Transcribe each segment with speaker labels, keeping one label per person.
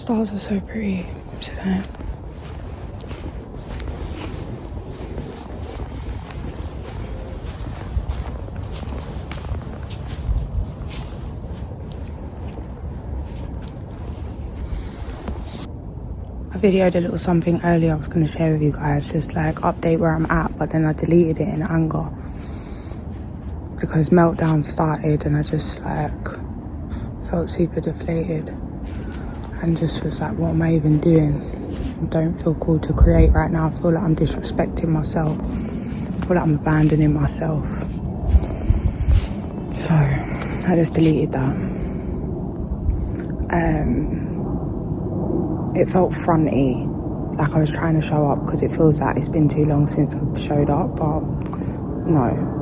Speaker 1: stars are so pretty today. I videoed a little something earlier I was going to share with you guys, just like update where I'm at, but then I deleted it in anger because meltdown started and I just like felt super deflated and just was like, what am I even doing? I don't feel called to create right now. I feel like I'm disrespecting myself. I feel like I'm abandoning myself. So I just deleted that. It felt fronty, like I was trying to show up because it feels like it's been too long since I've showed up, but no.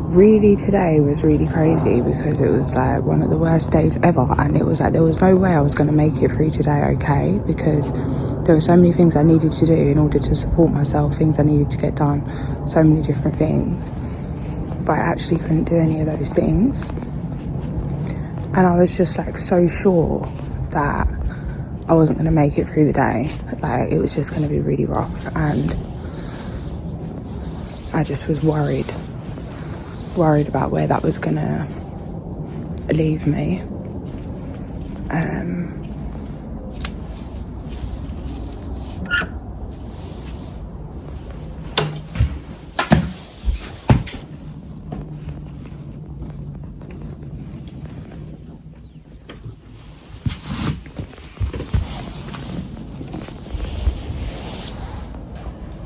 Speaker 1: Really today was really crazy because it was like one of the worst days ever, and it was like there was no way I was going to make it through today okay, because there were so many things I needed to do in order to support myself, things I needed to get done, so many different things, but I actually couldn't do any of those things. And I was just like so sure that I wasn't going to make it through the day, like it was just going to be really rough, and I just was worried about where that was gonna leave me.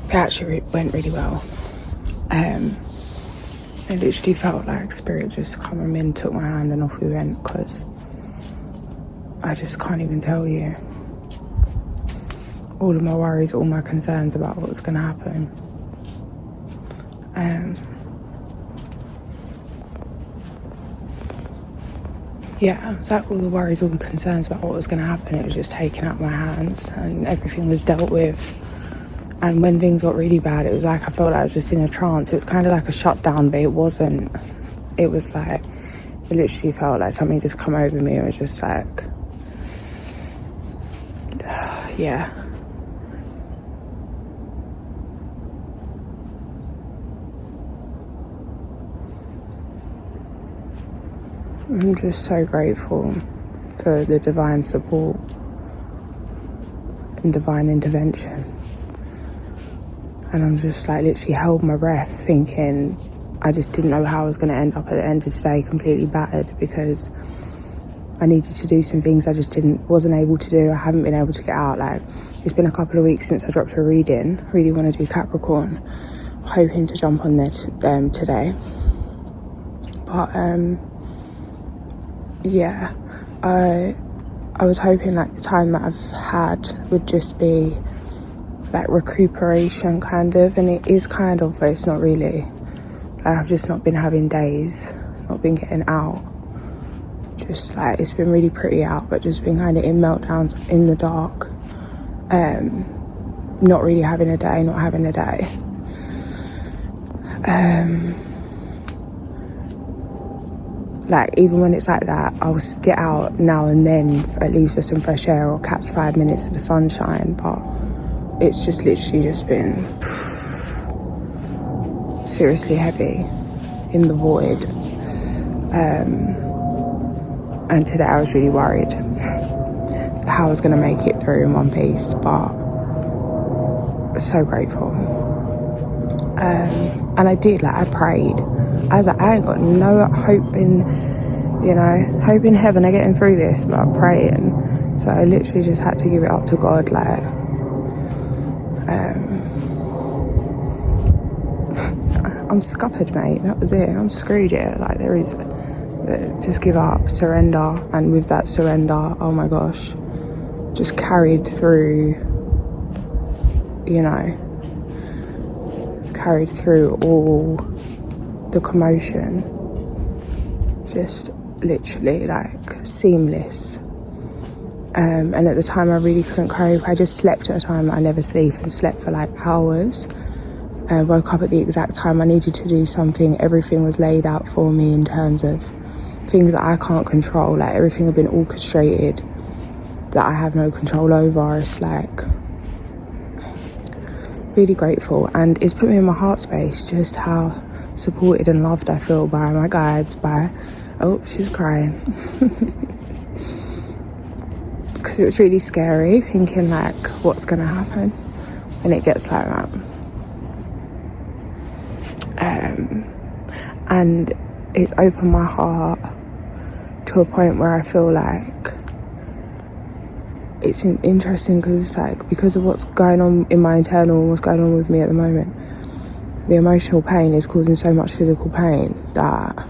Speaker 1: It actually went really well. It literally felt like Spirit just come in, took my hand and off we went, because I just can't even tell you all of my worries, all my concerns about what's going to happen. Yeah, it's like all the worries, all the concerns about what was going to happen, it was just taken out of my hands and everything was dealt with. And when things got really bad, it was like I felt like I was just in a trance. It was kind of like a shutdown, but it wasn't. It was like, it literally felt like something just come over me. It was just like, yeah. I'm just so grateful for the divine support and divine intervention. And I'm just like literally held my breath thinking I just didn't know how I was going to end up at the end of today completely battered, because I needed to do some things I just wasn't able to do. I haven't been able to get out. Like, it's been a couple of weeks since I dropped a reading. Really want to do Capricorn. Hoping to jump on there today. But yeah, I was hoping like the time that I've had would just be like recuperation kind of, and it is kind of, but it's not really. Like, I've just not been having days, not been getting out, just like it's been really pretty out, but just been kind of in meltdowns in the dark, not really having a day, not having a day. Like even when it's like that, I'll get out now and then at least for some fresh air or catch 5 minutes of the sunshine, but it's just literally just been seriously heavy in the void. And today I was really worried how I was going to make it through in one piece, but so grateful. And I did, like I prayed. I was like, I ain't got no hope in, hope in heaven of getting through this, but I'm praying. So I literally just had to give it up to God, like, I'm scuppered, mate. That was it. I'm screwed here. Like, there is, just give up, surrender. And with that surrender, oh my gosh, just carried through, carried through all the commotion. Just literally like seamless. And at the time I really couldn't cope. I just slept at a time that I never sleep, and slept for like hours. Woke up at the exact time I needed to do something. Everything was laid out for me in terms of things that I can't control, like everything have been orchestrated that I have no control over. It's like really grateful, and it's put me in my heart space just how supported and loved I feel by my guides, by she's crying because it was really scary thinking like what's gonna happen when it gets like that. And it's opened my heart to a point where I feel like it's interesting, because it's like, because of what's going on in my internal and what's going on with me at the moment, the emotional pain is causing so much physical pain that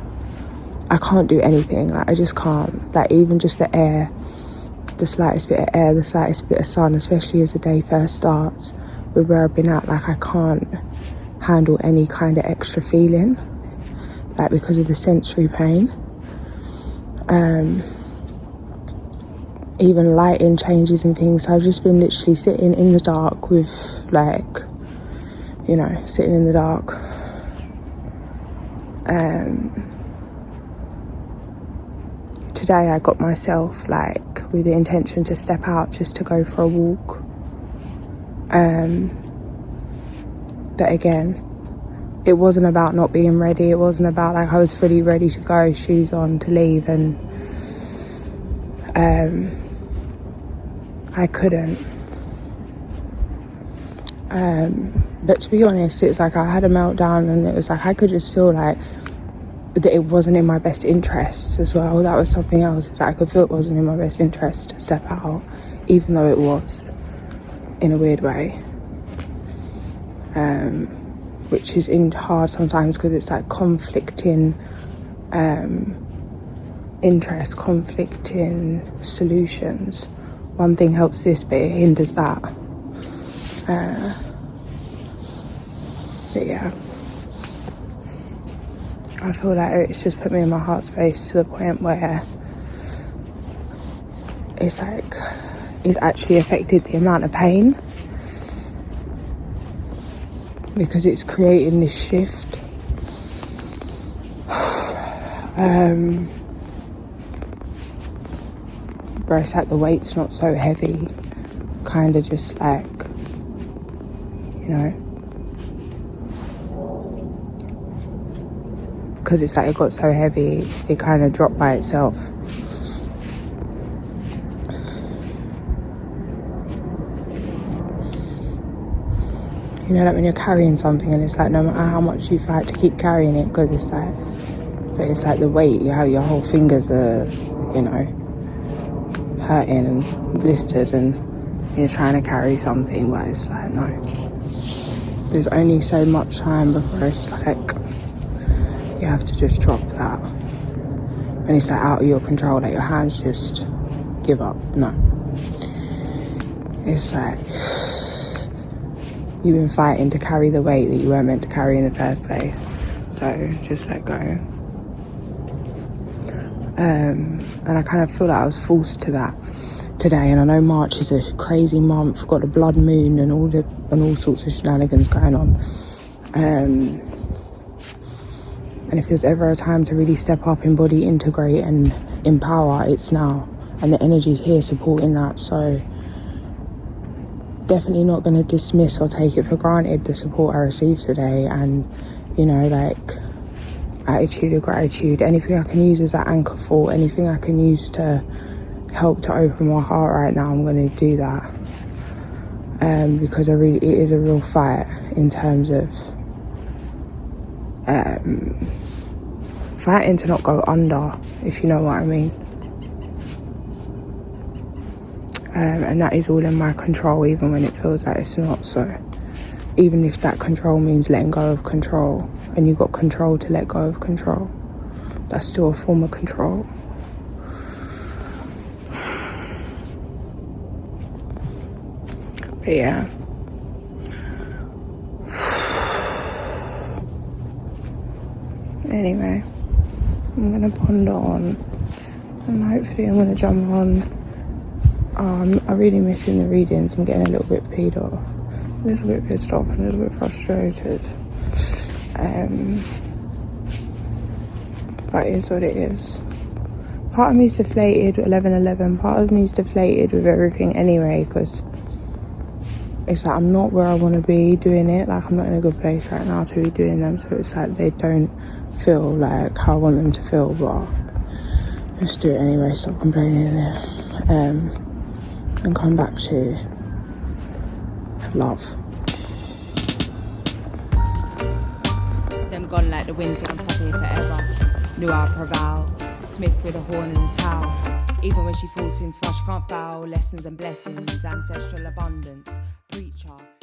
Speaker 1: I can't do anything. Like I just can't, like even just the air, the slightest bit of air, the slightest bit of sun, especially as the day first starts, with where I've been at, like I can't handle any kind of extra feeling, like because of the sensory pain. Even lighting changes and things, so I've just been literally sitting in the dark with like, you know, sitting in the dark. Today I got myself like with the intention to step out just to go for a walk. But again, it wasn't about not being ready. It wasn't about like I was fully ready to go, shoes on, to leave, and I couldn't. But to be honest, it's like I had a meltdown, and it was like I could just feel like that it wasn't in my best interests as well. That was something else. It's like I could feel it wasn't in my best interest to step out, even though it was, in a weird way. Which is hard sometimes, because it's like conflicting interests, conflicting solutions. One thing helps this, but it hinders that. But yeah, I feel like it's just put me in my heart space to the point where it's like it's actually affected the amount of pain, because it's creating this shift. Where it's like the weight's not so heavy, kind of just like, you know, because it's like it got so heavy, it kind of dropped by itself. You know, like when you're carrying something and it's like no matter how much you fight to keep carrying it, because it's like, but it's like the weight, you have your whole fingers are, you know, hurting and blistered, and you're trying to carry something, but it's like no, there's only so much time before it's like you have to just drop that, and it's like out of your control, like your hands just give up. No, it's like you've been fighting to carry the weight that you weren't meant to carry in the first place, so just let go. And I kind of feel like I was forced to that today, and I know March is a crazy month, we've got a blood moon and all sorts of shenanigans going on, and if there's ever a time to really step up, embody, integrate and empower, it's now, and the energy's here supporting that. So definitely not going to dismiss or take it for granted the support I received today, and you know, like attitude of gratitude, anything I can use as an anchor for, anything I can use to help to open my heart right now, I'm going to do that, because it is a real fight in terms of fighting to not go under, if you know what I mean. And that is all in my control, even when it feels like it's not. So even if that control means letting go of control, and you got control to let go of control, that's still a form of control. But yeah, anyway, I'm gonna ponder on, and hopefully I'm gonna jump on. I'm really missing the readings. I'm getting a little bit peed off, a little bit pissed off, and a little bit frustrated. But it is what it is. part of me's deflated, 11-11, part of me's deflated with everything anyway, because it's like I'm not where I want to be doing it. Like, I'm not in a good place right now to be doing them, so it's like they don't feel like how I want them to feel, but let's do it anyway, stop complaining, and come back to love.
Speaker 2: Them gone like the wind, think I'm stuck here forever. Knew I'll prevail, Smith with a horn and a towel. Even when she falls, things fast, she can't foul. Lessons and blessings, ancestral abundance, preacher.